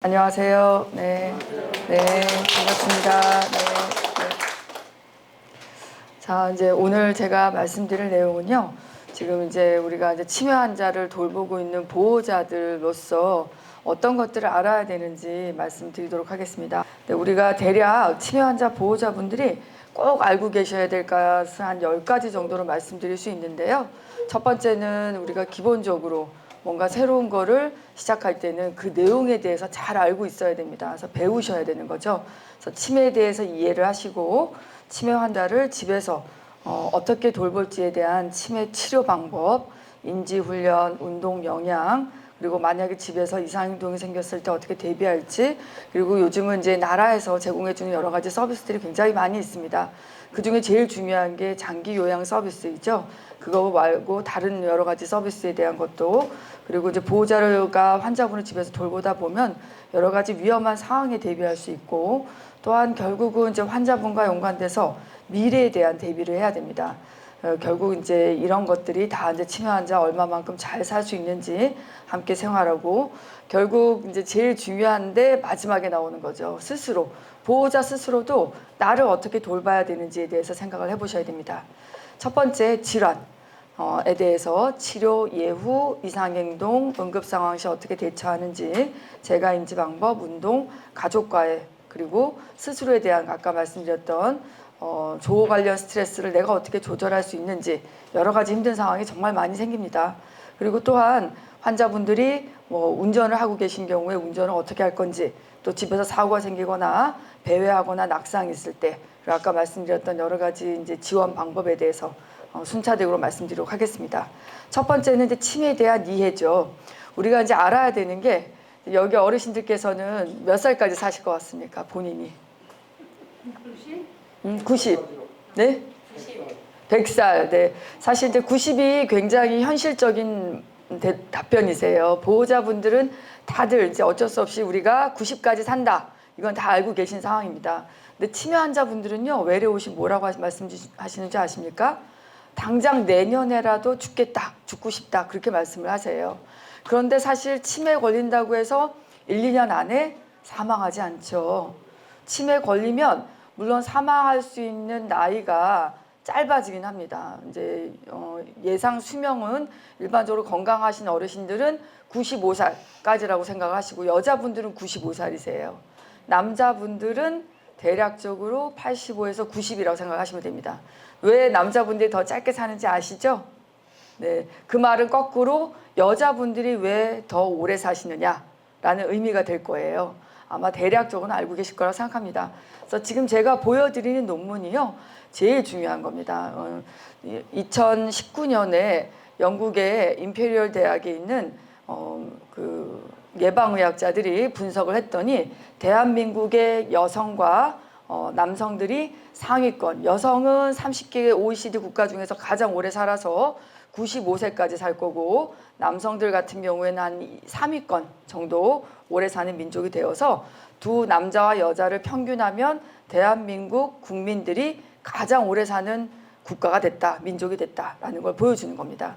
안녕하세요. 네, 네, 반갑습니다. 네, 네. 자, 이제 오늘 제가 말씀드릴 내용은요. 지금 이제 우리가 이제 치매 환자를 돌보고 있는 보호자들로서 어떤 것들을 알아야 되는지 말씀드리도록 하겠습니다. 네, 우리가 대략 치매 환자 보호자분들이 꼭 알고 계셔야 될 것은 한 10가지 정도로 말씀드릴 수 있는데요. 첫 번째는 우리가 기본적으로 뭔가 새로운 거를 시작할 때는 그 내용에 대해서 잘 알고 있어야 됩니다. 그래서 배우셔야 되는 거죠. 그래서 치매에 대해서 이해를 하시고 치매 환자를 집에서 어떻게 돌볼지에 대한 치매 치료 방법, 인지훈련, 운동 영양, 그리고 만약에 집에서 이상행동이 생겼을 때 어떻게 대비할지, 그리고 요즘은 이제 나라에서 제공해주는 여러 가지 서비스들이 굉장히 많이 있습니다. 그 중에 제일 중요한 게 장기 요양 서비스이죠. 그거 말고 다른 여러 가지 서비스에 대한 것도, 그리고 이제 보호자가 환자분을 집에서 돌보다 보면 여러 가지 위험한 상황에 대비할 수 있고, 또한 결국은 이제 환자분과 연관돼서 미래에 대한 대비를 해야 됩니다. 결국 이제 이런 것들이 다 이제 치매 환자 얼마만큼 잘 살 수 있는지 함께 생활하고, 결국 이제 제일 중요한데 마지막에 나오는 거죠. 스스로, 보호자 스스로도 나를 어떻게 돌봐야 되는지에 대해서 생각을 해보셔야 됩니다. 첫 번째, 질환에 대해서 치료, 예후, 이상행동, 응급상황 시 어떻게 대처하는지, 재가인지 방법, 운동, 가족과의, 그리고 스스로에 대한 아까 말씀드렸던 조호 관련 스트레스를 내가 어떻게 조절할 수 있는지, 여러 가지 힘든 상황이 정말 많이 생깁니다. 그리고 또한 환자분들이 운전을 하고 계신 경우에 운전을 어떻게 할 건지, 또 집에서 사고가 생기거나 배회하거나 낙상이 있을 때, 그리고 아까 말씀드렸던 여러 가지 이제 지원 방법에 대해서 순차적으로 말씀드리도록 하겠습니다. 첫 번째는 이제 치매에 대한 이해죠. 우리가 이제 알아야 되는 게, 여기 어르신들께서는 몇 살까지 사실 것 같습니까? 본인이 90. 네? 100살. 네. 사실 이제 90이 굉장히 현실적인 답변이세요. 보호자분들은 다들 이제 어쩔 수 없이 우리가 90까지 산다, 이건 다 알고 계신 상황입니다. 근데 치매 환자분들은요, 외래오시 뭐라고 말씀하시는지 아십니까? 당장 내년에라도 죽겠다, 죽고 싶다, 그렇게 말씀을 하세요. 그런데 사실 치매 걸린다고 해서 1, 2년 안에 사망하지 않죠. 치매 걸리면 물론 사망할 수 있는 나이가 짧아지긴 합니다. 이제 예상 수명은 일반적으로 건강하신 어르신들은 95살까지라고 생각하시고, 여자분들은 95살이세요. 남자분들은 대략적으로 85에서 90이라고 생각하시면 됩니다. 왜 남자분들이 더 짧게 사는지 아시죠? 네, 그 말은 거꾸로 여자분들이 왜 더 오래 사시느냐라는 의미가 될 거예요. 아마 대략적으로는 알고 계실 거라고 생각합니다. 그래서 지금 제가 보여드리는 논문이요, 제일 중요한 겁니다. 2019년에 영국의 임페리얼 대학에 있는 그 예방의학자들이 분석을 했더니, 대한민국의 여성과 남성들이 상위권, 여성은 30개 OECD 국가 중에서 가장 오래 살아서 95세까지 살 거고, 남성들 같은 경우에는 한 3위권 정도 오래 사는 민족이 되어서 두 남자와 여자를 평균하면 대한민국 국민들이 가장 오래 사는 국가가 됐다, 민족이 됐다라는 걸 보여주는 겁니다.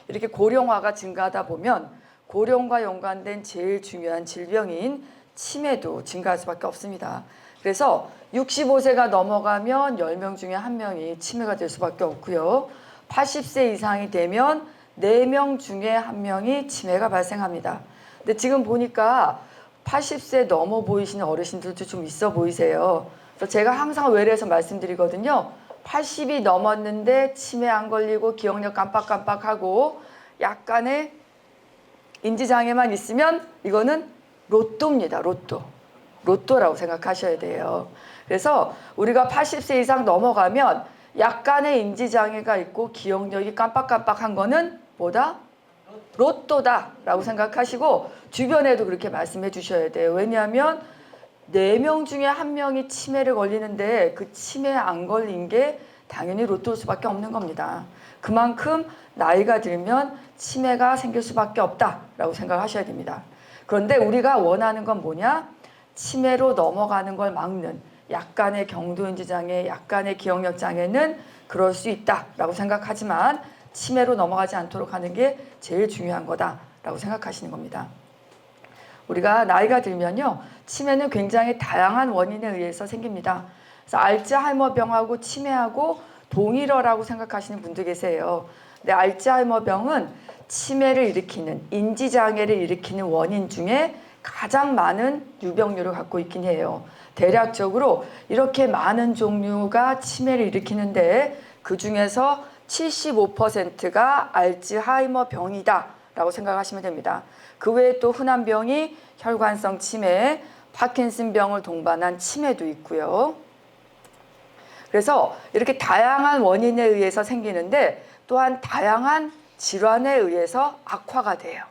이렇게 고령화가 증가하다 보면 고령과 연관된 제일 중요한 질병인 치매도 증가할 수밖에 없습니다. 그래서 65세가 넘어가면 10명 중에 1명이 치매가 될 수밖에 없고요. 80세 이상이 되면 4명 중에 1명이 치매가 발생합니다. 근데 지금 보니까 80세 넘어 보이시는 어르신들도 좀 있어 보이세요. 그래서 제가 항상 외래에서 말씀드리거든요. 80이 넘었는데 치매 안 걸리고 기억력 깜빡깜빡하고 약간의 인지장애만 있으면 이거는 로또입니다. 로또라고 생각하셔야 돼요. 그래서 우리가 80세 이상 넘어가면 약간의 인지장애가 있고 기억력이 깜빡깜빡한 거는 뭐다? 로또다라고 생각하시고 주변에도 그렇게 말씀해 주셔야 돼요. 왜냐하면 4명 중에 1명이 치매를 걸리는데 그 치매에 안 걸린 게 당연히 로또일 수밖에 없는 겁니다. 그만큼 나이가 들면 치매가 생길 수밖에 없다라고 생각하셔야 됩니다. 그런데 우리가 원하는 건 뭐냐? 치매로 넘어가는 걸 막는, 약간의 경도인지 장애, 약간의 기억력 장애는 그럴 수 있다라고 생각하지만 치매로 넘어가지 않도록 하는 게 제일 중요한 거다라고 생각하시는 겁니다. 우리가 나이가 들면요, 치매는 굉장히 다양한 원인에 의해서 생깁니다. 그래서 알츠하이머병하고 치매하고 동일어라고 생각하시는 분도 계세요. 근데 알츠하이머병은 치매를 일으키는, 인지장애를 일으키는 원인 중에 가장 많은 유병률을 갖고 있긴 해요. 대략적으로 이렇게 많은 종류가 치매를 일으키는데 그 중에서 75%가 알츠하이머병이다 라고 생각하시면 됩니다. 그 외에 또 흔한 병이 혈관성 치매, 파킨슨병을 동반한 치매도 있고요. 그래서 이렇게 다양한 원인에 의해서 생기는데 또한 다양한 질환에 의해서 악화가 돼요.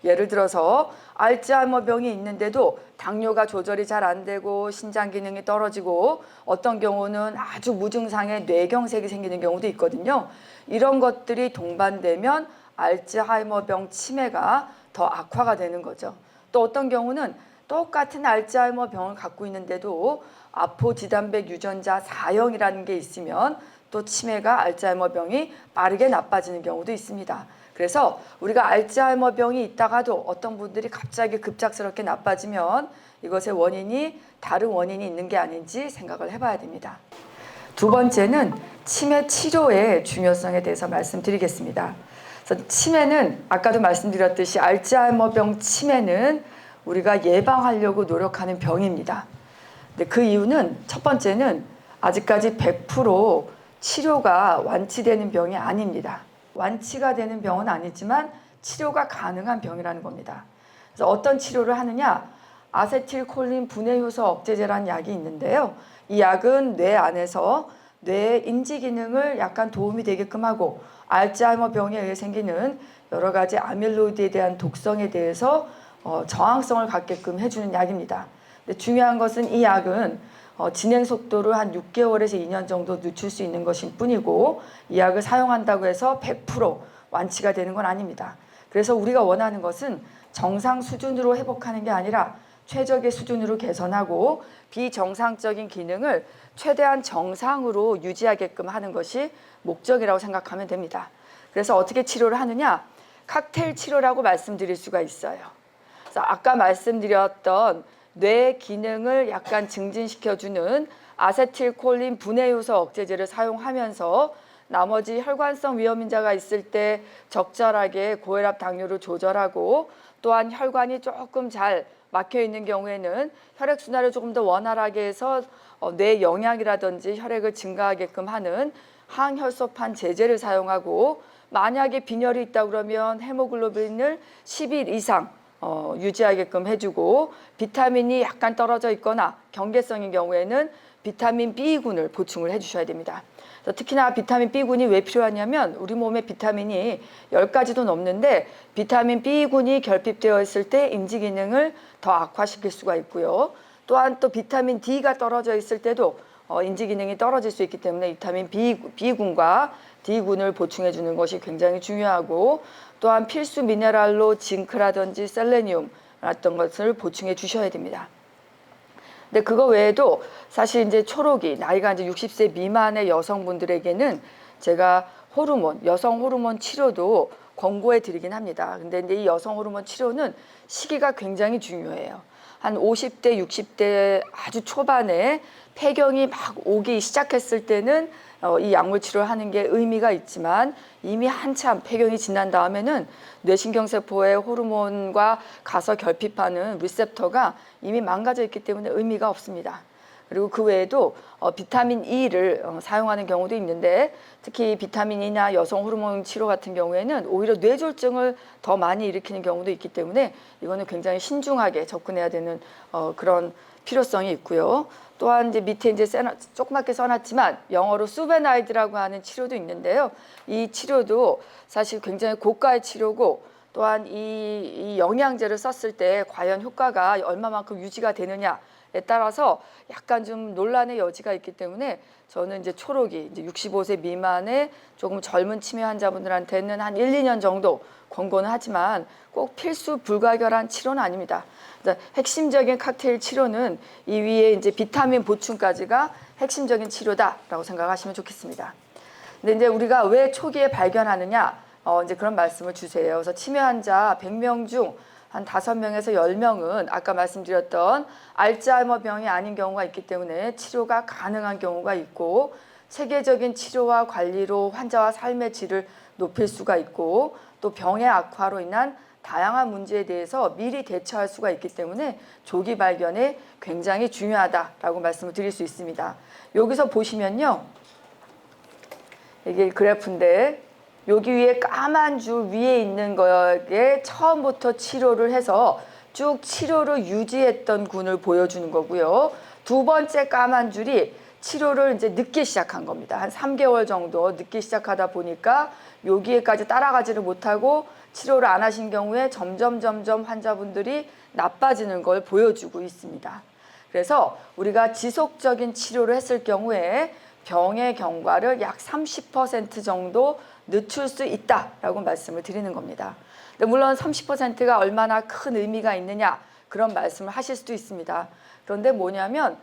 예를 들어서 알츠하이머병이 있는데도 당뇨가 조절이 잘 안 되고 신장 기능이 떨어지고 어떤 경우는 아주 무증상의 뇌경색이 생기는 경우도 있거든요. 이런 것들이 동반되면 알츠하이머병 치매가 더 악화가 되는 거죠. 또 어떤 경우는 똑같은 알츠하이머병을 갖고 있는데도 아포지단백 유전자 4형이라는 게 있으면 또 치매가 알츠하이머병이 빠르게 나빠지는 경우도 있습니다. 그래서 우리가 알츠하이머병이 있다가도 어떤 분들이 갑자기 급작스럽게 나빠지면 이것의 원인이 다른 원인이 있는 게 아닌지 생각을 해봐야 됩니다. 두 번째는 치매 치료의 중요성에 대해서 말씀드리겠습니다. 그래서 치매는 아까도 말씀드렸듯이 알츠하이머병 치매는 우리가 예방하려고 노력하는 병입니다. 근데 그 이유는 첫 번째는 아직까지 100% 치료가 완치되는 병이 아닙니다. 완치가 되는 병은 아니지만 치료가 가능한 병이라는 겁니다. 그래서 어떤 치료를 하느냐? 아세틸콜린 분해효소 억제제라는 약이 있는데요. 이 약은 뇌 안에서 뇌의 인지 기능을 약간 도움이 되게끔 하고 알츠하이머 병에 의해 생기는 여러 가지 아밀로이드에 대한 독성에 대해서 저항성을 갖게끔 해주는 약입니다. 근데 중요한 것은 이 약은 진행 속도를 한 6개월에서 2년 정도 늦출 수 있는 것일 뿐이고 이 약을 사용한다고 해서 100% 완치가 되는 건 아닙니다. 그래서 우리가 원하는 것은 정상 수준으로 회복하는 게 아니라 최적의 수준으로 개선하고 비정상적인 기능을 최대한 정상으로 유지하게끔 하는 것이 목적이라고 생각하면 됩니다. 그래서 어떻게 치료를 하느냐? 칵테일 치료라고 말씀드릴 수가 있어요. 그래서 아까 말씀드렸던 뇌 기능을 약간 증진시켜주는 아세틸콜린 분해효소 억제제를 사용하면서 나머지 혈관성 위험인자가 있을 때 적절하게 고혈압 당뇨를 조절하고 또한 혈관이 조금 잘 막혀 있는 경우에는 혈액순환을 조금 더 원활하게 해서 뇌 영양이라든지 혈액을 증가하게끔 하는 항혈소판 제제를 사용하고 만약에 빈혈이 있다 그러면 헤모글로빈을 10일 이상 유지하게끔 해주고 비타민이 약간 떨어져 있거나 경계성인 경우에는 비타민 B군을 보충을 해주셔야 됩니다. 특히나 비타민 B군이 왜 필요하냐면 우리 몸에 비타민이 10가지도 넘는데 비타민 B군이 결핍되어 있을 때 인지 기능을 더 악화시킬 수가 있고요. 또한 또 비타민 D가 떨어져 있을 때도 인지 기능이 떨어질 수 있기 때문에 비타민 B군과 D군을 보충해 주는 것이 굉장히 중요하고 또한 필수 미네랄로 징크라든지 셀레니움 같은 것을 보충해 주셔야 됩니다. 근데 그거 외에도 사실 이제 초록이 나이가 이제 60세 미만의 여성분들에게는 제가 호르몬, 여성 호르몬 치료도 권고해 드리긴 합니다. 근데 이제 이 여성 호르몬 치료는 시기가 굉장히 중요해요. 한 50대, 60대 아주 초반에 폐경이 막 오기 시작했을 때는 이 약물 치료를 하는 게 의미가 있지만 이미 한참 폐경이 지난 다음에는 뇌신경세포의 호르몬과 가서 결핍하는 리셉터가 이미 망가져 있기 때문에 의미가 없습니다. 그리고 그 외에도 비타민 E를 사용하는 경우도 있는데 특히 비타민 E나 여성 호르몬 치료 같은 경우에는 오히려 뇌졸중을 더 많이 일으키는 경우도 있기 때문에 이거는 굉장히 신중하게 접근해야 되는 그런 필요성이 있고요. 또한 이제 밑에 이제 조그맣게 써놨지만 영어로 수베나이드라고 하는 치료도 있는데요. 이 치료도 사실 굉장히 고가의 치료고 또한 이 영양제를 썼을 때 과연 효과가 얼마만큼 유지가 되느냐에 따라서 약간 좀 논란의 여지가 있기 때문에 저는 이제 초록이 이제 65세 미만의 조금 젊은 치매 환자분들한테는 한 1, 2년 정도 권고는 하지만 꼭 필수 불가결한 치료는 아닙니다. 핵심적인 칵테일 치료는 이 위에 이제 비타민 보충까지가 핵심적인 치료다라고 생각하시면 좋겠습니다. 근데 이제 우리가 왜 초기에 발견하느냐 이제 그런 말씀을 주세요. 그래서 치매 환자 100명 중 한 5명에서 10명은 아까 말씀드렸던 알츠하이머 병이 아닌 경우가 있기 때문에 치료가 가능한 경우가 있고, 체계적인 치료와 관리로 환자와 삶의 질을 높일 수가 있고, 또 병의 악화로 인한 다양한 문제에 대해서 미리 대처할 수가 있기 때문에 조기 발견이 굉장히 중요하다라고 말씀을 드릴 수 있습니다. 여기서 보시면요, 이게 그래프인데 여기 위에 까만 줄 위에 있는 거에 처음부터 치료를 해서 쭉 치료를 유지했던 군을 보여주는 거고요. 두 번째 까만 줄이 치료를 이제 늦게 시작한 겁니다. 한 3개월 정도 늦게 시작하다 보니까 여기에까지 따라가지를 못하고 치료를 안 하신 경우에 점점 환자분들이 나빠지는 걸 보여주고 있습니다. 그래서 우리가 지속적인 치료를 했을 경우에 병의 경과를 약 30% 정도 늦출 수 있다라고 말씀을 드리는 겁니다. 근데 물론 30%가 얼마나 큰 의미가 있느냐 그런 말씀을 하실 수도 있습니다. 그런데 뭐냐면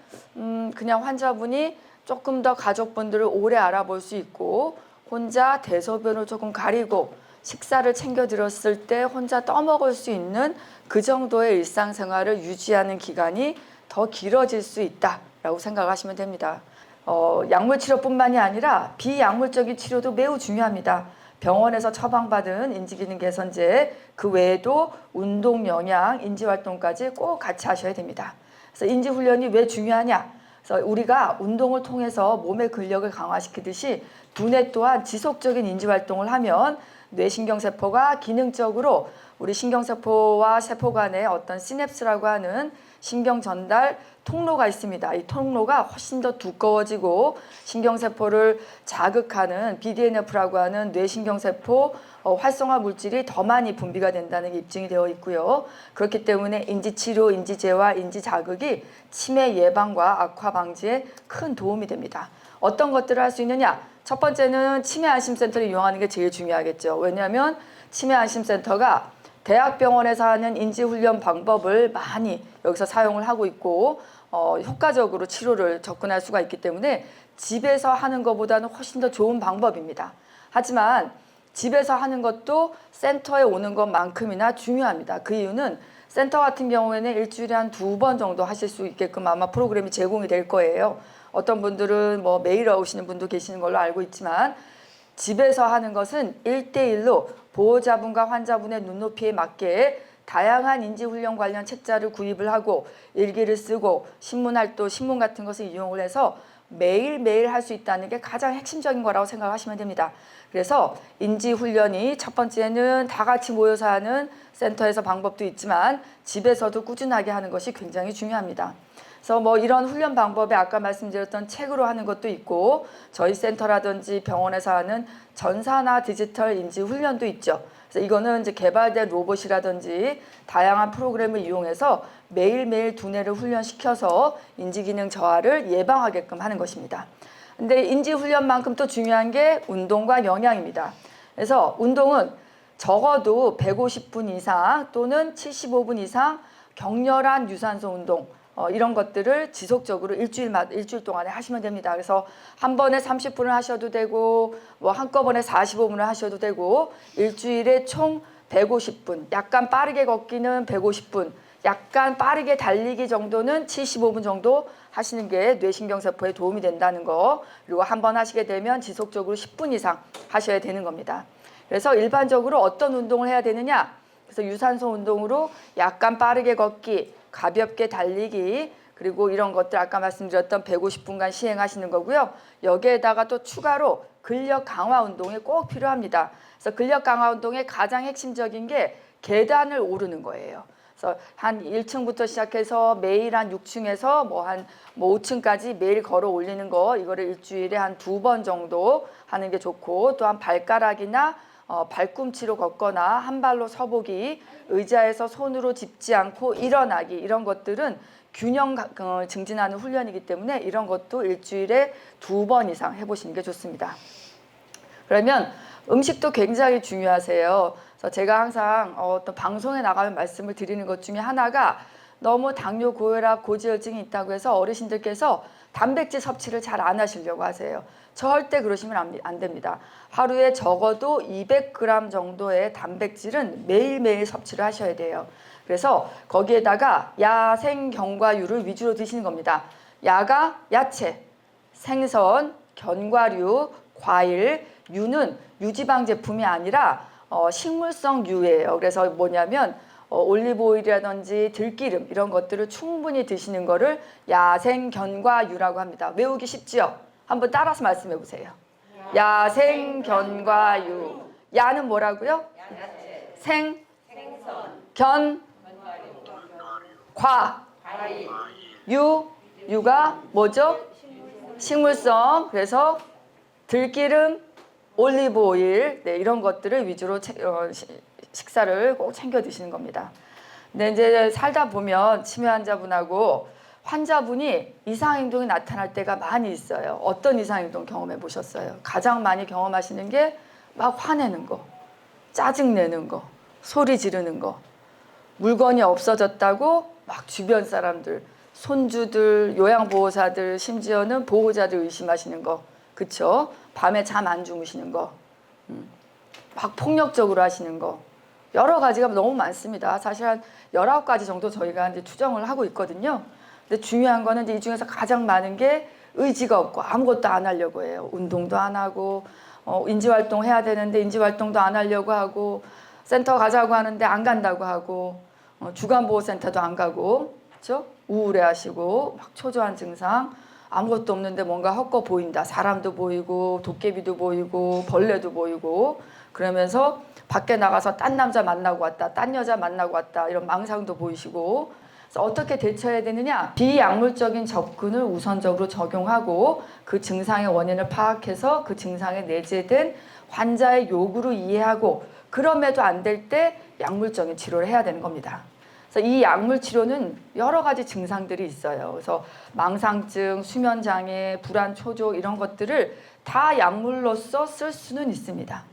그냥 환자분이 조금 더 가족분들을 오래 알아볼 수 있고, 혼자 대소변을 조금 가리고 식사를 챙겨 드렸을 때 혼자 떠먹을 수 있는 그 정도의 일상생활을 유지하는 기간이 더 길어질 수 있다라고 생각하시면 됩니다. 약물 치료뿐만이 아니라 비약물적인 치료도 매우 중요합니다. 병원에서 처방받은 인지기능 개선제, 그 외에도 운동, 영양, 인지활동까지 꼭 같이 하셔야 됩니다. 그래서 인지훈련이 왜 중요하냐? 그래서 우리가 운동을 통해서 몸의 근력을 강화시키듯이 두뇌 또한 지속적인 인지활동을 하면 뇌신경세포가 기능적으로 우리 신경세포와 세포 간의 어떤 시냅스라고 하는 신경 전달 통로가 있습니다. 이 통로가 훨씬 더 두꺼워지고 신경세포를 자극하는 BDNF라고 하는 뇌신경세포 활성화 물질이 더 많이 분비가 된다는 게 입증이 되어 있고요. 그렇기 때문에 인지치료, 인지재활, 인지자극이 치매 예방과 악화 방지에 큰 도움이 됩니다. 어떤 것들을 할 수 있느냐? 첫 번째는 치매안심센터를 이용하는 게 제일 중요하겠죠. 왜냐하면 치매안심센터가 대학병원에서 하는 인지훈련 방법을 많이 여기서 사용을 하고 있고, 효과적으로 치료를 접근할 수가 있기 때문에 집에서 하는 것보다는 훨씬 더 좋은 방법입니다. 하지만 집에서 하는 것도 센터에 오는 것만큼이나 중요합니다. 그 이유는 센터 같은 경우에는 일주일에 한 2번 정도 하실 수 있게끔 아마 프로그램이 제공이 될 거예요. 어떤 분들은 뭐 매일 오시는 분도 계시는 걸로 알고 있지만, 집에서 하는 것은 1대1로 보호자분과 환자분의 눈높이에 맞게 다양한 인지훈련 관련 책자를 구입을 하고 일기를 쓰고 신문활동, 신문 같은 것을 이용을 해서 매일매일 할 수 있다는 게 가장 핵심적인 거라고 생각하시면 됩니다. 그래서 인지훈련이 첫 번째는 다 같이 모여서 하는 센터에서 방법도 있지만 집에서도 꾸준하게 하는 것이 굉장히 중요합니다. 그래서 뭐 이런 훈련 방법에 아까 말씀드렸던 책으로 하는 것도 있고, 저희 센터라든지 병원에서 하는 전산화 디지털 인지 훈련도 있죠. 그래서 이거는 이제 개발된 로봇이라든지 다양한 프로그램을 이용해서 매일매일 두뇌를 훈련시켜서 인지기능 저하를 예방하게끔 하는 것입니다. 근데 인지훈련만큼 또 중요한 게 운동과 영양입니다. 그래서 운동은 적어도 150분 이상 또는 75분 이상 격렬한 유산소 운동, 이런 것들을 지속적으로 일주일 동안에 하시면 됩니다. 그래서 한 번에 30분을 하셔도 되고, 뭐 한꺼번에 45분을 하셔도 되고, 일주일에 총 150분, 약간 빠르게 걷기는 150분, 약간 빠르게 달리기 정도는 75분 정도 하시는 게 뇌신경세포에 도움이 된다는 거, 그리고 한 번 하시게 되면 지속적으로 10분 이상 하셔야 되는 겁니다. 그래서 일반적으로 어떤 운동을 해야 되느냐? 그래서 유산소 운동으로 약간 빠르게 걷기, 가볍게 달리기, 그리고 이런 것들 아까 말씀드렸던 150분간 시행하시는 거고요. 여기에다가 또 추가로 근력 강화 운동이 꼭 필요합니다. 그래서 근력 강화 운동의 가장 핵심적인 게 계단을 오르는 거예요. 그래서 한 1층부터 시작해서 매일 한 6층에서 뭐 5층까지 매일 걸어 올리는 거, 이거를 일주일에 한 2번 정도 하는 게 좋고, 또한 발가락이나 발꿈치로 걷거나 한 발로 서보기, 의자에서 손으로 짚지 않고 일어나기, 이런 것들은 균형 증진하는 훈련이기 때문에 이런 것도 일주일에 2번 이상 해보시는 게 좋습니다. 그러면 음식도 굉장히 중요하세요. 그래서 제가 항상 어떤 방송에 나가면 말씀을 드리는 것 중에 하나가, 너무 당뇨, 고혈압, 고지혈증이 있다고 해서 어르신들께서 단백질 섭취를 잘 안 하시려고 하세요. 절대 그러시면 안 됩니다. 하루에 적어도 200g 정도의 단백질은 매일매일 섭취를 하셔야 돼요. 그래서 거기에다가 야, 생, 견과, 유를 위주로 드시는 겁니다. 야가 야채, 생선, 견과류, 과일, 유는 유지방 제품이 아니라 식물성 유예요. 그래서 뭐냐면 올리브오일이라든지 들기름 이런 것들을 충분히 드시는 거를 야생 견과유라고 합니다. 외우기 쉽지요? 한번 따라서 말씀해 보세요. 야생 견과유. 야는 뭐라고요? 생, 견, 과, 유가 뭐죠? 식물성. 그래서 들기름, 올리브오일 이런 것들을 위주로 식사를 꼭 챙겨 드시는 겁니다. 근데 이제 살다 보면 치매 환자분하고 환자분이 이상행동이 나타날 때가 많이 있어요. 어떤 이상행동 경험해 보셨어요? 가장 많이 경험하시는 게 막 화내는 거, 짜증내는 거, 소리 지르는 거, 물건이 없어졌다고 막 주변 사람들, 손주들, 요양보호사들, 심지어는 보호자들 의심하시는 거, 그쵸? 밤에 잠 안 주무시는 거, 막 폭력적으로 하시는 거, 여러 가지가 너무 많습니다. 사실 한 19가지 정도 저희가 이제 추정을 하고 있거든요. 근데 중요한 거는 이제 이 중에서 가장 많은 게 의지가 없고 아무것도 안 하려고 해요. 운동도 안 하고, 인지활동 해야 되는데 인지활동도 안 하려고 하고, 센터 가자고 하는데 안 간다고 하고, 주간보호센터도 안 가고, 그렇죠? 우울해하시고, 막 초조한 증상, 아무것도 없는데 뭔가 헛거 보인다. 사람도 보이고, 도깨비도 보이고, 벌레도 보이고, 그러면서 밖에 나가서 딴 남자 만나고 왔다, 딴 여자 만나고 왔다, 이런 망상도 보이시고. 그래서 어떻게 대처해야 되느냐? 비약물적인 접근을 우선적으로 적용하고 그 증상의 원인을 파악해서 그 증상에 내재된 환자의 요구를 이해하고, 그럼에도 안 될 때 약물적인 치료를 해야 되는 겁니다. 그래서 이 약물 치료는 여러 가지 증상들이 있어요. 그래서 망상증, 수면장애, 불안, 초조 이런 것들을 다 약물로서 쓸 수는 있습니다.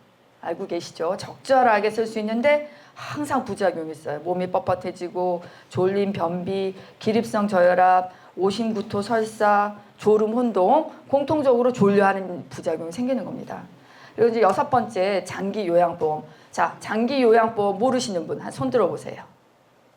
알고 계시죠? 적절하게 쓸 수 있는데 항상 부작용이 있어요. 몸이 뻣뻣해지고 졸림, 변비, 기립성 저혈압, 오심구토, 설사, 졸음, 혼동, 공통적으로 졸려하는 부작용이 생기는 겁니다. 그리고 이제 6번째, 장기요양보험. 자, 장기요양보험 모르시는 분 한 손 들어보세요.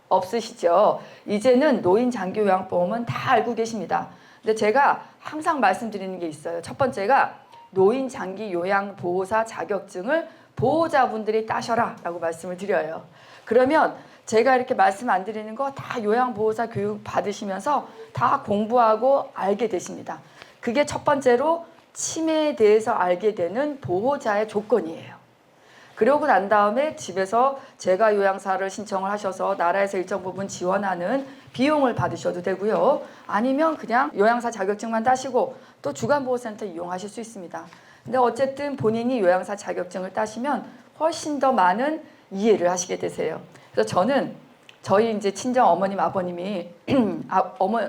없으시죠? 이제는 노인 장기요양보험은 다 알고 계십니다. 근데 제가 항상 말씀드리는 게 있어요. 첫 번째가 노인 장기요양보호사 자격증을 보호자분들이 따셔라 라고 말씀을 드려요. 그러면 제가 이렇게 말씀 안 드리는 거 다 요양보호사 교육 받으시면서 다 공부하고 알게 되십니다. 그게 첫 번째로 치매에 대해서 알게 되는 보호자의 조건이에요. 그러고 난 다음에 집에서 재가 요양사를 신청을 하셔서 나라에서 일정 부분 지원하는 비용을 받으셔도 되고요. 아니면 그냥 요양사 자격증만 따시고 또 주간보호센터 이용하실 수 있습니다. 근데 어쨌든 본인이 요양사 자격증을 따시면 훨씬 더 많은 이해를 하시게 되세요. 그래서 저는 저희 이제 친정 어머님, 아버님이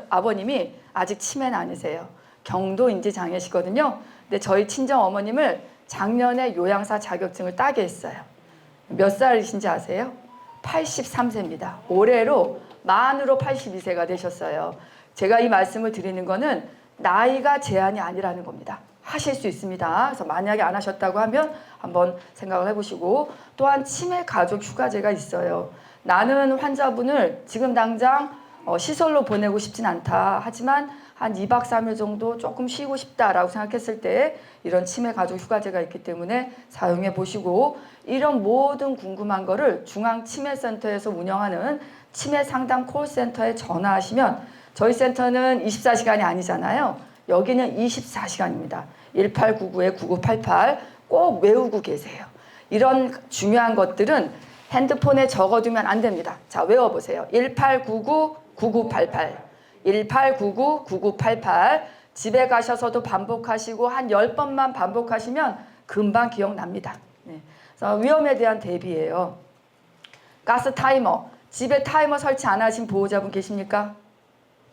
아버님이 아직 치매는 아니세요. 경도 인지 장애시거든요. 근데 저희 친정 어머님을 작년에 요양사 자격증을 따게 했어요. 몇 살이신지 아세요? 83세입니다. 올해로 만으로 82세가 되셨어요. 제가 이 말씀을 드리는 거는 나이가 제한이 아니라는 겁니다. 하실 수 있습니다. 그래서 만약에 안 하셨다고 하면 한번 생각을 해보시고, 또한 치매 가족 휴가제가 있어요. 나는 환자분을 지금 당장 시설로 보내고 싶진 않다. 하지만 한 2박 3일 정도 조금 쉬고 싶다라고 생각했을 때 이런 치매 가족 휴가제가 있기 때문에 사용해 보시고, 이런 모든 궁금한 거를 중앙치매센터에서 운영하는 치매 상담 콜센터에 전화하시면, 저희 센터는 24시간이 아니잖아요. 여기는 24시간입니다. 1899-9988 꼭 외우고 계세요. 이런 중요한 것들은 핸드폰에 적어두면 안 됩니다. 자, 외워보세요. 1899-9988 1899-9988 집에 가셔서도 반복하시고 한 10번만 반복하시면 금방 기억납니다. 네. 그래서 위험에 대한 대비예요. 가스 타이머, 집에 타이머 설치 안 하신 보호자분 계십니까?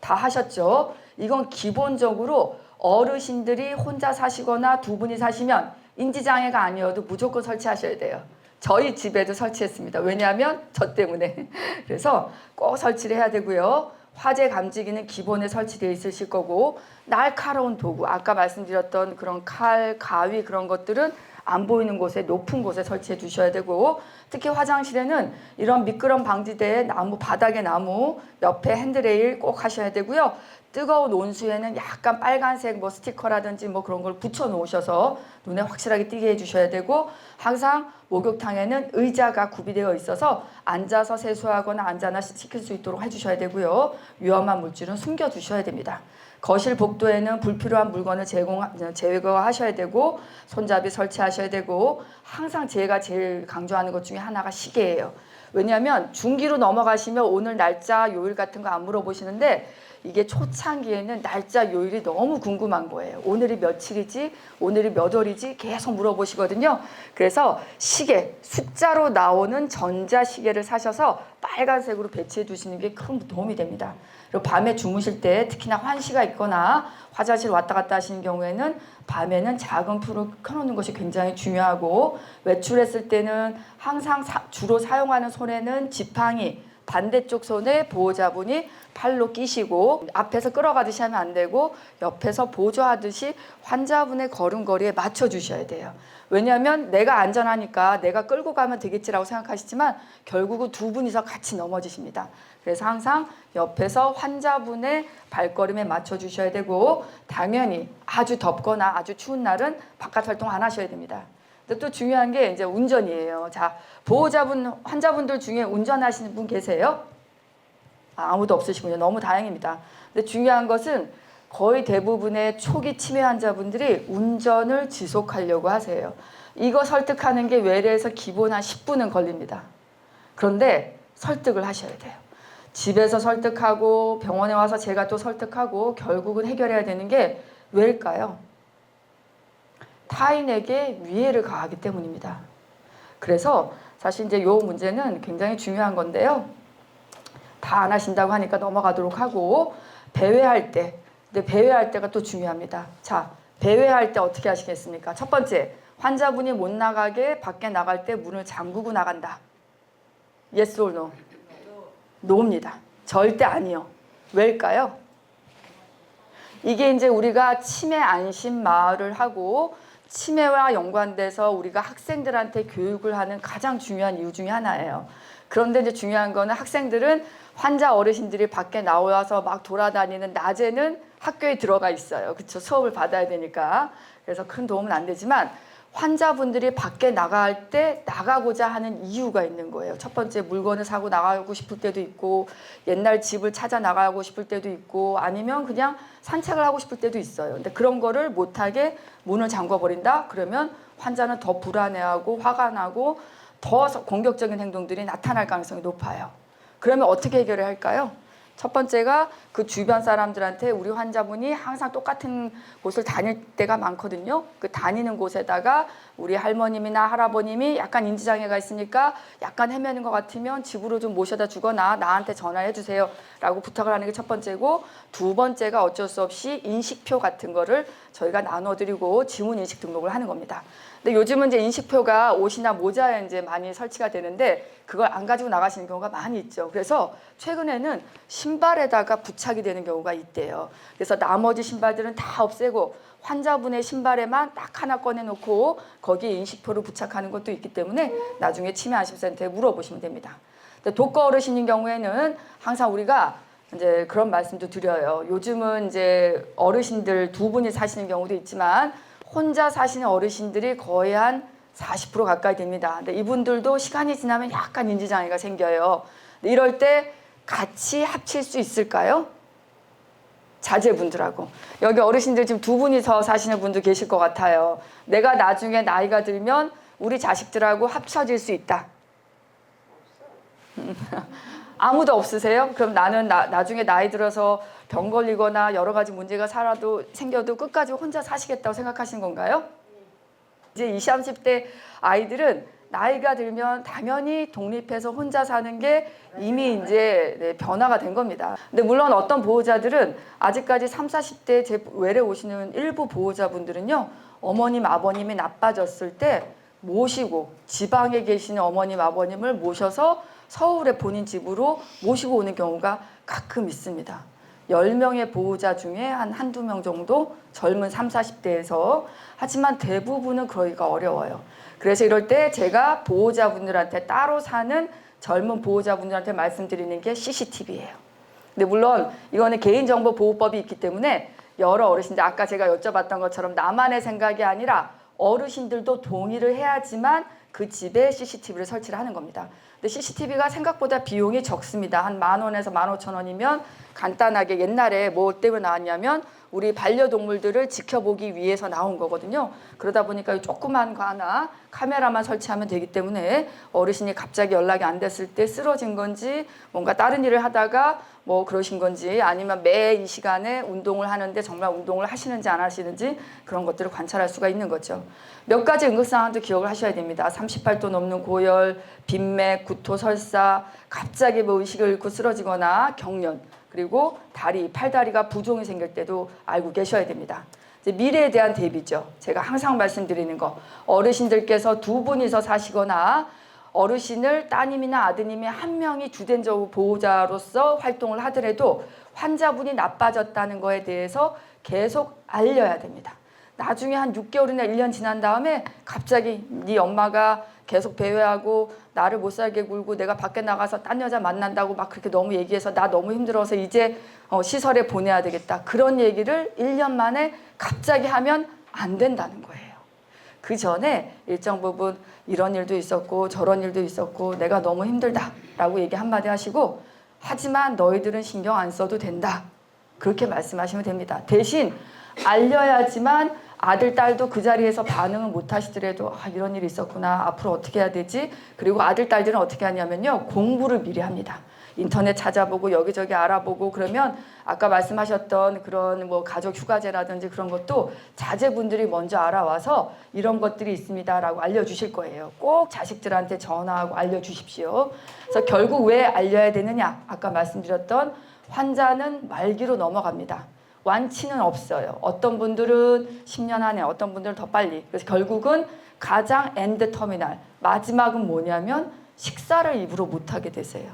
다 하셨죠? 이건 기본적으로 어르신들이 혼자 사시거나 두 분이 사시면 인지장애가 아니어도 무조건 설치하셔야 돼요. 저희 집에도 설치했습니다. 왜냐하면 저 때문에. 그래서 꼭 설치를 해야 되고요. 화재 감지기는 기본에 설치되어 있으실 거고, 날카로운 도구, 아까 말씀드렸던 그런 칼, 가위 그런 것들은 안 보이는 곳에, 높은 곳에 설치해 두셔야 되고, 특히 화장실에는 이런 미끄럼 방지대에 나무, 바닥에 나무, 옆에 핸드레일 꼭 하셔야 되고요. 뜨거운 온수에는 약간 빨간색 뭐 스티커라든지 뭐 그런 걸 붙여 놓으셔서 눈에 확실하게 띄게 해주셔야 되고, 항상 목욕탕에는 의자가 구비되어 있어서 앉아서 세수하거나 앉아나 시킬 수 있도록 해주셔야 되고요. 위험한 물질은 숨겨 두셔야 됩니다. 거실 복도에는 불필요한 물건을 제거하셔야 되고, 손잡이 설치하셔야 되고, 항상 제가 제일 강조하는 것 중에 하나가 시계예요. 왜냐하면 중기로 넘어가시면 오늘 날짜 요일 같은 거 안 물어보시는데, 이게 초창기에는 날짜 요일이 너무 궁금한 거예요. 오늘이 며칠이지, 오늘이 몇 월이지 계속 물어보시거든요. 그래서 시계, 숫자로 나오는 전자시계를 사셔서 빨간색으로 배치해 두시는 게 큰 도움이 됩니다. 그리고 밤에 주무실 때 특히나 환시가 있거나 화장실 왔다 갔다 하시는 경우에는 밤에는 작은 불을 켜놓는 것이 굉장히 중요하고, 외출했을 때는 항상 주로 사용하는 손에는 지팡이, 반대쪽 손에 보호자분이 팔로 끼시고, 앞에서 끌어가듯이 하면 안 되고 옆에서 보조하듯이 환자분의 걸음걸이에 맞춰 주셔야 돼요. 왜냐하면 내가 안전하니까 내가 끌고 가면 되겠지라고 생각하시지만 결국은 두 분이서 같이 넘어지십니다. 그래서 항상 옆에서 환자분의 발걸음에 맞춰 주셔야 되고, 당연히 아주 덥거나 아주 추운 날은 바깥 활동 안 하셔야 됩니다. 근데 또 중요한 게 이제 운전이에요. 자, 보호자분, 환자분들 중에 운전하시는 분 계세요? 아무도 없으시군요. 너무 다행입니다. 근데 중요한 것은 거의 대부분의 초기 치매 환자분들이 운전을 지속하려고 하세요. 이거 설득하는 게 외래에서 기본 한 10분은 걸립니다. 그런데 설득을 하셔야 돼요. 집에서 설득하고 병원에 와서 제가 또 설득하고 결국은 해결해야 되는 게 왜일까요? 타인에게 위해를 가하기 때문입니다. 그래서 사실 이제 이 문제는 굉장히 중요한 건데요. 다 안 하신다고 하니까 넘어가도록 하고, 배회할 때, 근데 배회할 때가 또 중요합니다. 자, 배회할 때 어떻게 하시겠습니까? 첫 번째, 환자분이 못 나가게 밖에 나갈 때 문을 잠그고 나간다. Yes or no? No입니다. 절대 아니요. 왜일까요? 이게 이제 우리가 치매 안심 마을을 하고 치매와 연관돼서 우리가 학생들한테 교육을 하는 가장 중요한 이유 중에 하나예요. 그런데 이제 중요한 거는 학생들은 환자 어르신들이 밖에 나와서 막 돌아다니는 낮에는 학교에 들어가 있어요. 그렇죠? 수업을 받아야 되니까. 그래서 큰 도움은 안 되지만 환자분들이 밖에 나갈 때 나가고자 하는 이유가 있는 거예요. 첫 번째, 물건을 사고 나가고 싶을 때도 있고, 옛날 집을 찾아 나가고 싶을 때도 있고, 아니면 그냥 산책을 하고 싶을 때도 있어요. 근데 그런 거를 못하게 문을 잠궈버린다? 그러면 환자는 더 불안해하고 화가 나고 더 공격적인 행동들이 나타날 가능성이 높아요. 그러면 어떻게 해결을 할까요? 첫 번째가 그 주변 사람들한테 우리 환자분이 항상 똑같은 곳을 다닐 때가 많거든요. 그 다니는 곳에다가 우리 할머님이나 할아버님이 약간 인지장애가 있으니까 약간 헤매는 것 같으면 집으로 좀 모셔다 주거나 나한테 전화해 주세요 라고 부탁을 하는 게 첫 번째고, 두 번째가 어쩔 수 없이 인식표 같은 거를 저희가 나눠드리고 지문 인식 등록을 하는 겁니다. 근데 요즘은 이제 인식표가 옷이나 모자에 이제 많이 설치가 되는데 그걸 안 가지고 나가시는 경우가 많이 있죠. 그래서 최근에는 신발에다가 부착이 되는 경우가 있대요. 그래서 나머지 신발들은 다 없애고 환자분의 신발에만 딱 하나 꺼내놓고 거기에 인식표를 부착하는 것도 있기 때문에 나중에 치매안심센터에 물어보시면 됩니다. 근데 독거 어르신인 경우에는 항상 우리가 이제 그런 말씀도 드려요. 요즘은 이제 어르신들 두 분이 사시는 경우도 있지만 혼자 사시는 어르신들이 거의 한 40% 가까이 됩니다. 근데 이분들도 시간이 지나면 약간 인지장애가 생겨요. 이럴 때 같이 합칠 수 있을까요? 자제분들하고. 여기 어르신들 지금 두 분이서 사시는 분도 계실 것 같아요. 내가 나중에 나이가 들면 우리 자식들하고 합쳐질 수 있다. 아무도 없으세요? 그럼 나는 나중에 나이 들어서 병 걸리거나 여러 가지 문제가 생겨도 끝까지 혼자 사시겠다고 생각하시는 건가요? 이제 20, 30대 아이들은 나이가 들면 당연히 독립해서 혼자 사는 게 이미 이제 변화가 된 겁니다. 근데 물론 어떤 보호자들은 아직까지 30, 40대 제 외래 오시는 일부 보호자분들은요, 어머님, 아버님이 나빠졌을 때 모시고 지방에 계시는 어머님, 아버님을 모셔서 서울의 본인 집으로 모시고 오는 경우가 가끔 있습니다. 10명의 보호자 중에 한두 명 정도 젊은 30, 40대에서 하지만 대부분은 그러기가 어려워요. 그래서 이럴 때 제가 보호자분들한테 따로 사는 젊은 보호자분들한테 말씀드리는 게 CCTV예요. 근데 물론 이거는 개인정보보호법이 있기 때문에 여러 어르신들 아까 제가 여쭤봤던 것처럼 나만의 생각이 아니라 어르신들도 동의를 해야지만 그 집에 CCTV를 설치를 하는 겁니다. 근데 CCTV가 생각보다 비용이 적습니다. 한 10,000원에서 15,000원이면 간단하게 옛날에 뭐 때문에 나왔냐면 우리 반려동물들을 지켜보기 위해서 나온 거거든요. 그러다 보니까 조그만 거 하나 카메라만 설치하면 되기 때문에 어르신이 갑자기 연락이 안 됐을 때 쓰러진 건지 뭔가 다른 일을 하다가 뭐 그러신 건지 아니면 매 이 시간에 운동을 하는데 정말 운동을 하시는지 안 하시는지 그런 것들을 관찰할 수가 있는 거죠. 몇 가지 응급상황도 기억을 하셔야 됩니다. 38도 넘는 고열, 빈맥, 구토, 설사, 갑자기 뭐 의식을 잃고 쓰러지거나 경련, 그리고 다리, 팔다리가 부종이 생길 때도 알고 계셔야 됩니다. 이제 미래에 대한 대비죠. 제가 항상 말씀드리는 거. 어르신들께서 두 분이서 사시거나 어르신을 따님이나 아드님이 한 명이 주된 보호자로서 활동을 하더라도 환자분이 나빠졌다는 거에 대해서 계속 알려야 됩니다. 나중에 한 6개월이나 1년 지난 다음에 갑자기 네 엄마가 계속 배회하고 나를 못 살게 굴고 내가 밖에 나가서 딴 여자 만난다고 막 그렇게 너무 얘기해서 나 너무 힘들어서 이제 시설에 보내야 되겠다. 그런 얘기를 1년 만에 갑자기 하면 안 된다는 거예요. 그 전에 일정 부분 이런 일도 있었고 저런 일도 있었고 내가 너무 힘들다라고 얘기 한마디 하시고 하지만 너희들은 신경 안 써도 된다. 그렇게 말씀하시면 됩니다. 대신 알려야지만 아들, 딸도 그 자리에서 반응을 못 하시더라도 아, 이런 일이 있었구나. 앞으로 어떻게 해야 되지? 그리고 아들, 딸들은 어떻게 하냐면요. 공부를 미리 합니다. 인터넷 찾아보고 여기저기 알아보고 그러면 아까 말씀하셨던 그런 뭐 가족 휴가제라든지 그런 것도 자제분들이 먼저 알아와서 이런 것들이 있습니다라고 알려주실 거예요. 꼭 자식들한테 전화하고 알려주십시오. 그래서 결국 왜 알려야 되느냐? 아까 말씀드렸던 환자는 말기로 넘어갑니다. 완치는 없어요. 어떤 분들은 10년 안에, 어떤 분들은 더 빨리. 그래서 결국은 가장 엔드 터미널, 마지막은 뭐냐면 식사를 입으로 못하게 되세요.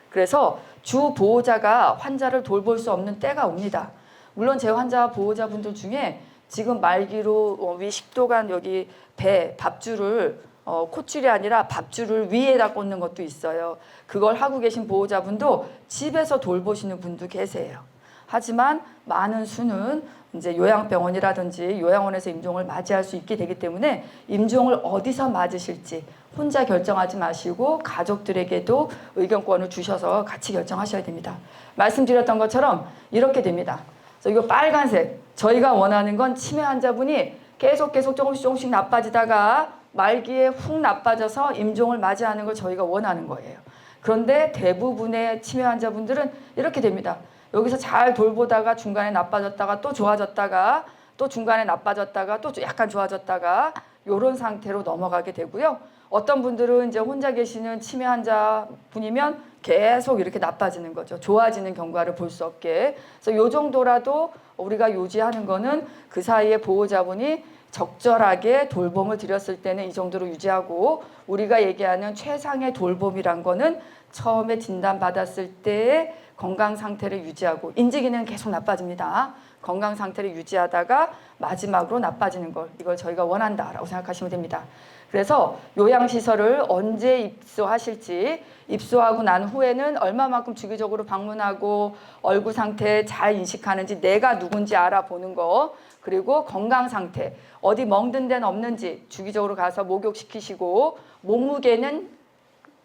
그래서 주 보호자가 환자를 돌볼 수 없는 때가 옵니다. 물론 제 환자 보호자분들 중에 지금 말기로 위 식도관 여기 배 밥줄을 콧줄이 아니라 밥줄을 위에다 꽂는 것도 있어요. 그걸 하고 계신 보호자분도 집에서 돌보시는 분도 계세요. 하지만 많은 수는 이제 요양병원이라든지 요양원에서 임종을 맞이할 수 있게 되기 때문에 임종을 어디서 맞으실지 혼자 결정하지 마시고 가족들에게도 의견권을 주셔서 같이 결정하셔야 됩니다. 말씀드렸던 것처럼 이렇게 됩니다. 그래서 이거 빨간색, 저희가 원하는 건 치매 환자분이 계속 조금씩 나빠지다가 말기에 훅 나빠져서 임종을 맞이하는 걸 저희가 원하는 거예요. 그런데 대부분의 치매 환자분들은 이렇게 됩니다. 여기서 잘 돌보다가 중간에 나빠졌다가 또 좋아졌다가 또 중간에 나빠졌다가 또 약간 좋아졌다가 이런 상태로 넘어가게 되고요. 어떤 분들은 이제 혼자 계시는 치매 환자 분이면 계속 이렇게 나빠지는 거죠. 좋아지는 경과를 볼 수 없게. 그래서 이 정도라도 우리가 유지하는 거는 그 사이에 보호자분이 적절하게 돌봄을 드렸을 때는 이 정도로 유지하고 우리가 얘기하는 최상의 돌봄이란 거는 처음에 진단받았을 때의 건강 상태를 유지하고 인지기능은 계속 나빠집니다. 건강 상태를 유지하다가 마지막으로 나빠지는 걸 이걸 저희가 원한다라고 생각하시면 됩니다. 그래서 요양시설을 언제 입소하실지 입소하고 난 후에는 얼마만큼 주기적으로 방문하고 얼굴 상태 잘 인식하는지 내가 누군지 알아보는 거 그리고 건강 상태 어디 멍든 데는 없는지 주기적으로 가서 목욕시키시고 몸무게는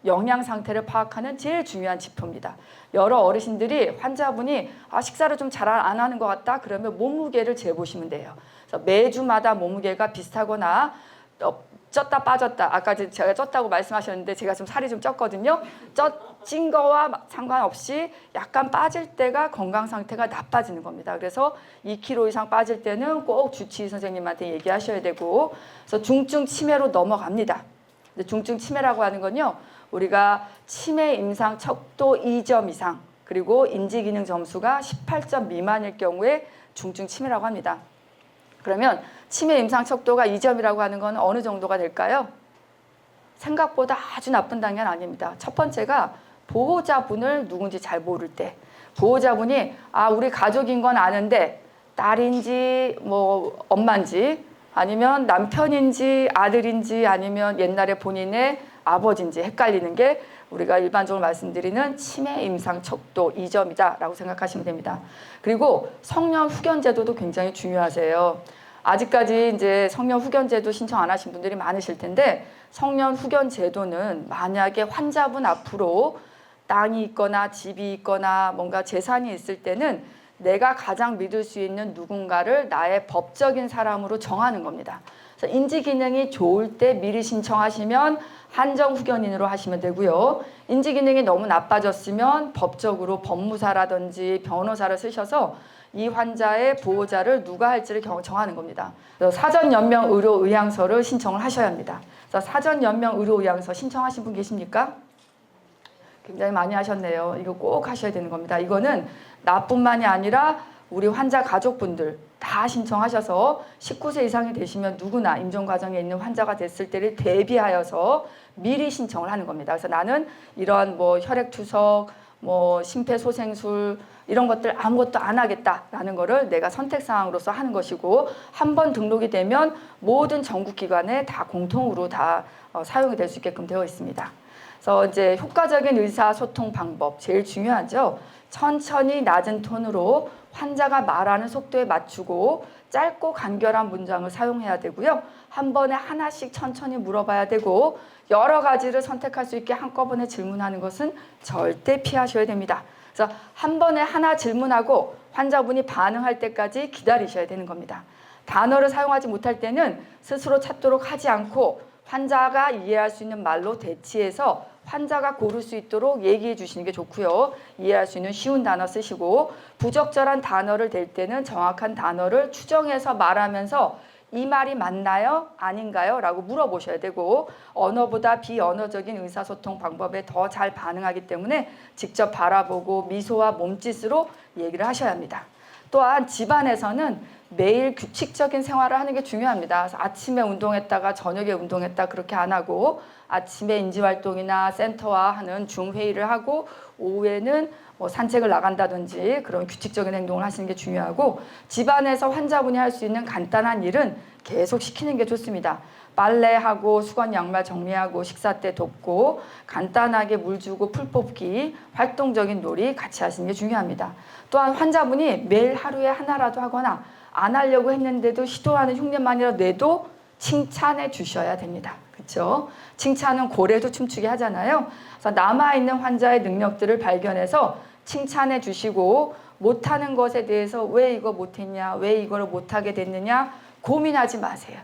영양 상태를 파악하는 제일 중요한 지표입니다. 여러 어르신들이 환자분이 식사를 좀 잘 안 하는 것 같다 그러면 몸무게를 재보시면 돼요. 그래서 매주마다 몸무게가 비슷하거나 쪘다 빠졌다 아까 제가 쪘다고 말씀하셨는데 제가 좀 살이 좀 쪘거든요. 찐 거와 상관없이 약간 빠질 때가 건강 상태가 나빠지는 겁니다. 그래서 2kg 이상 빠질 때는 꼭 주치의 선생님한테 얘기하셔야 되고 그래서 중증 치매로 넘어갑니다. 근데 중증 치매라고 하는 건요. 우리가 치매 임상 척도 2점 이상 그리고 인지기능 점수가 18점 미만일 경우에 중증 치매라고 합니다. 그러면 치매 임상 척도가 2점이라고 하는 건 어느 정도가 될까요? 생각보다 아주 나쁜 단계는 아닙니다. 첫 번째가 보호자분을 누군지 잘 모를 때, 보호자분이 우리 가족인 건 아는데 딸인지 뭐 엄마인지 아니면 남편인지 아들인지 아니면 옛날에 본인의 아버지인지 헷갈리는 게 우리가 일반적으로 말씀드리는 치매 임상 척도 2점이다라고 생각하시면 됩니다. 그리고 성년 후견 제도도 굉장히 중요하세요. 아직까지 이제 성년 후견 제도 신청 안 하신 분들이 많으실 텐데, 성년 후견 제도는 만약에 환자분 앞으로 땅이 있거나 집이 있거나 뭔가 재산이 있을 때는 내가 가장 믿을 수 있는 누군가를 나의 법적인 사람으로 정하는 겁니다. 그래서 인지 기능이 좋을 때 미리 신청하시면 한정 후견인으로 하시면 되고요. 인지 기능이 너무 나빠졌으면 법적으로 법무사라든지 변호사를 쓰셔서 이 환자의 보호자를 누가 할지를 정하는 겁니다. 그래서 사전 연명 의료 의향서를 신청을 하셔야 합니다. 그래서 사전 연명 의료 의향서 신청하신 분 계십니까? 굉장히 많이 하셨네요. 이거 꼭 하셔야 되는 겁니다. 이거는 나뿐만이 아니라 우리 환자 가족분들 다 신청하셔서 19세 이상이 되시면 누구나 임종 과정에 있는 환자가 됐을 때를 대비하여서 미리 신청을 하는 겁니다. 그래서 나는 이러한 뭐 혈액투석, 뭐 심폐소생술 이런 것들 아무것도 안 하겠다라는 거를 내가 선택사항으로서 하는 것이고, 한 번 등록이 되면 모든 전국기관에 다 공통으로 다 사용이 될 수 있게끔 되어 있습니다. 그래서 이제 효과적인 의사소통 방법 제일 중요하죠. 천천히 낮은 톤으로 환자가 말하는 속도에 맞추고 짧고 간결한 문장을 사용해야 되고요. 한 번에 하나씩 천천히 물어봐야 되고, 여러 가지를 선택할 수 있게 한꺼번에 질문하는 것은 절대 피하셔야 됩니다. 그래서 한 번에 하나 질문하고 환자분이 반응할 때까지 기다리셔야 되는 겁니다. 단어를 사용하지 못할 때는 스스로 찾도록 하지 않고 환자가 이해할 수 있는 말로 대치해서 환자가 고를 수 있도록 얘기해 주시는 게 좋고요. 이해할 수 있는 쉬운 단어 쓰시고, 부적절한 단어를 댈 때는 정확한 단어를 추정해서 말하면서 이 말이 맞나요? 아닌가요? 라고 물어보셔야 되고, 언어보다 비언어적인 의사소통 방법에 더 잘 반응하기 때문에 직접 바라보고 미소와 몸짓으로 얘기를 하셔야 합니다. 또한 집안에서는 매일 규칙적인 생활을 하는 게 중요합니다. 그래서 아침에 운동했다가 저녁에 운동했다 그렇게 안 하고, 아침에 인지활동이나 센터와 하는 중회의를 하고 오후에는 뭐 산책을 나간다든지 그런 규칙적인 행동을 하시는 게 중요하고, 집안에서 환자분이 할 수 있는 간단한 일은 계속 시키는 게 좋습니다. 빨래하고 수건 양말 정리하고 식사 때 돕고 간단하게 물 주고 풀 뽑기, 활동적인 놀이 같이 하시는 게 중요합니다. 또한 환자분이 매일 하루에 하나라도 하거나 안 하려고 했는데도 시도하는 흉내만이라도 내도 칭찬해 주셔야 됩니다. 그렇죠? 칭찬은 고래도 춤추게 하잖아요. 그래서 남아있는 환자의 능력들을 발견해서 칭찬해 주시고, 못하는 것에 대해서 왜 이거 못했냐, 왜 이걸 못하게 됐느냐 고민하지 마세요.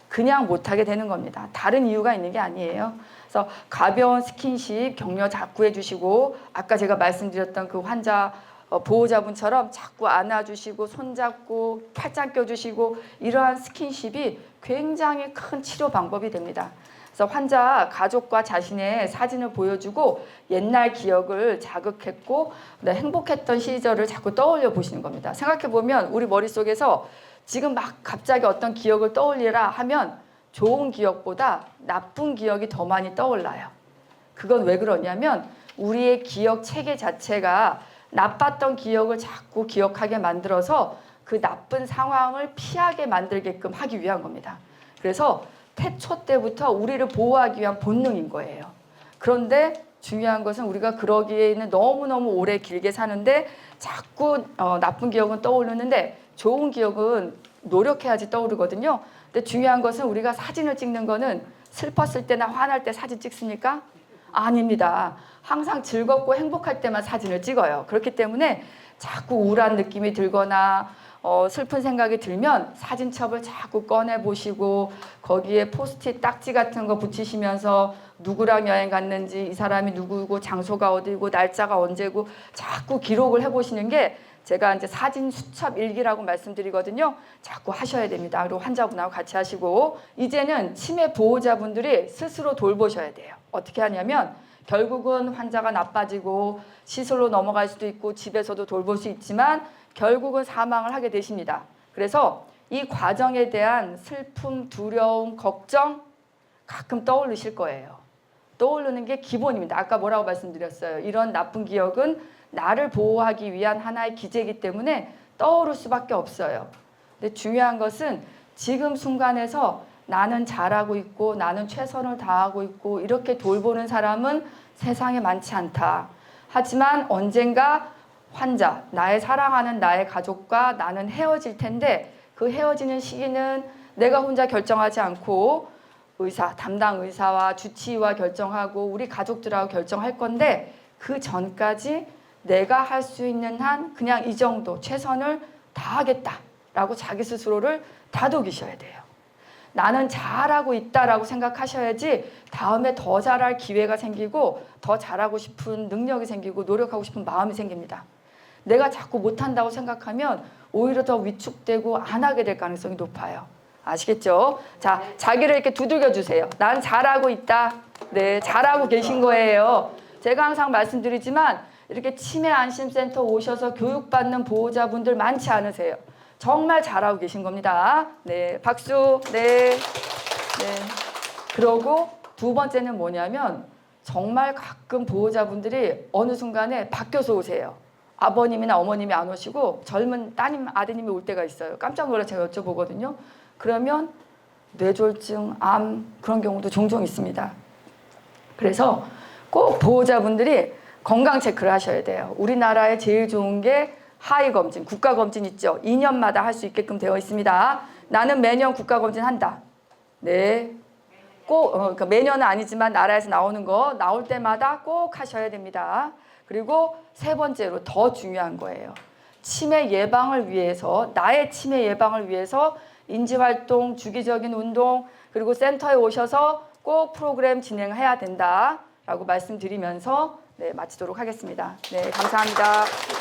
그냥 못하게 되는 겁니다. 다른 이유가 있는 게 아니에요. 그래서 가벼운 스킨십, 격려 자꾸 해주시고, 아까 제가 말씀드렸던 그 환자 보호자분처럼 자꾸 안아주시고 손잡고 팔짱 껴주시고, 이러한 스킨십이 굉장히 큰 치료 방법이 됩니다. 그래서 환자 가족과 자신의 사진을 보여주고 옛날 기억을 자극했고 행복했던 시절을 자꾸 떠올려 보시는 겁니다. 생각해보면 우리 머릿속에서 지금 막 갑자기 어떤 기억을 떠올리라 하면 좋은 기억보다 나쁜 기억이 더 많이 떠올라요. 그건 왜 그러냐면 우리의 기억 체계 자체가 나빴던 기억을 자꾸 기억하게 만들어서 그 나쁜 상황을 피하게 만들게끔 하기 위한 겁니다. 그래서 태초 때부터 우리를 보호하기 위한 본능인 거예요. 그런데 중요한 것은 우리가 그러기에는 너무너무 오래 길게 사는데 자꾸 나쁜 기억은 떠오르는데 좋은 기억은 노력해야지 떠오르거든요. 근데 중요한 것은 우리가 사진을 찍는 거는 슬펐을 때나 화날 때 사진 찍습니까? 아닙니다. 항상 즐겁고 행복할 때만 사진을 찍어요. 그렇기 때문에 자꾸 우울한 느낌이 들거나 슬픈 생각이 들면 사진첩을 자꾸 꺼내 보시고 거기에 포스트잇 딱지 같은 거 붙이시면서 누구랑 여행 갔는지, 이 사람이 누구고, 장소가 어디고, 날짜가 언제고 자꾸 기록을 해보시는 게 제가 이제 사진 수첩 일기라고 말씀드리거든요. 자꾸 하셔야 됩니다. 그리고 환자분하고 같이 하시고, 이제는 치매 보호자분들이 스스로 돌보셔야 돼요. 어떻게 하냐면 결국은 환자가 나빠지고 시설로 넘어갈 수도 있고 집에서도 돌볼 수 있지만 결국은 사망을 하게 되십니다. 그래서 이 과정에 대한 슬픔, 두려움, 걱정 가끔 떠오르실 거예요. 떠오르는 게 기본입니다. 아까 뭐라고 말씀드렸어요. 이런 나쁜 기억은 나를 보호하기 위한 하나의 기제이기 때문에 떠오를 수밖에 없어요. 근데 중요한 것은 지금 순간에서 나는 잘하고 있고 나는 최선을 다하고 있고 이렇게 돌보는 사람은 세상에 많지 않다. 하지만 언젠가 환자, 나의 사랑하는 나의 가족과 나는 헤어질 텐데 그 헤어지는 시기는 내가 혼자 결정하지 않고 의사, 담당 의사와 주치의와 결정하고 우리 가족들하고 결정할 건데 그 전까지 내가 할 수 있는 한 그냥 이 정도 최선을 다하겠다라고 자기 스스로를 다독이셔야 돼요. 나는 잘하고 있다라고 생각하셔야지 다음에 더 잘할 기회가 생기고 더 잘하고 싶은 능력이 생기고 노력하고 싶은 마음이 생깁니다. 내가 자꾸 못한다고 생각하면 오히려 더 위축되고 안 하게 될 가능성이 높아요. 아시겠죠? 자, 자기를 이렇게 두들겨 주세요. 난 잘하고 있다. 네, 잘하고 계신 거예요. 제가 항상 말씀드리지만 이렇게 치매 안심센터 오셔서 교육받는 보호자분들 많지 않으세요. 정말 잘하고 계신 겁니다. 네, 박수. 네, 네. 그러고 두 번째는 뭐냐면 정말 가끔 보호자분들이 어느 순간에 바뀌어서 오세요. 아버님이나 어머님이 안 오시고 젊은 따님, 아드님이 올 때가 있어요. 깜짝 놀라 제가 여쭤보거든요. 그러면 뇌졸중, 암 그런 경우도 종종 있습니다. 그래서 꼭 보호자분들이 건강 체크를 하셔야 돼요. 우리나라에 제일 좋은 게 하이검진, 국가검진 있죠. 2년마다 할 수 있게끔 되어 있습니다. 나는 매년 국가검진 한다. 네, 꼭 그러니까 매년은 아니지만 나라에서 나오는 거 나올 때마다 꼭 하셔야 됩니다. 그리고 세 번째로 더 중요한 거예요. 치매 예방을 위해서, 나의 치매 예방을 위해서 인지활동, 주기적인 운동, 그리고 센터에 오셔서 꼭 프로그램 진행해야 된다라고 말씀드리면서 네, 마치도록 하겠습니다. 네, 감사합니다.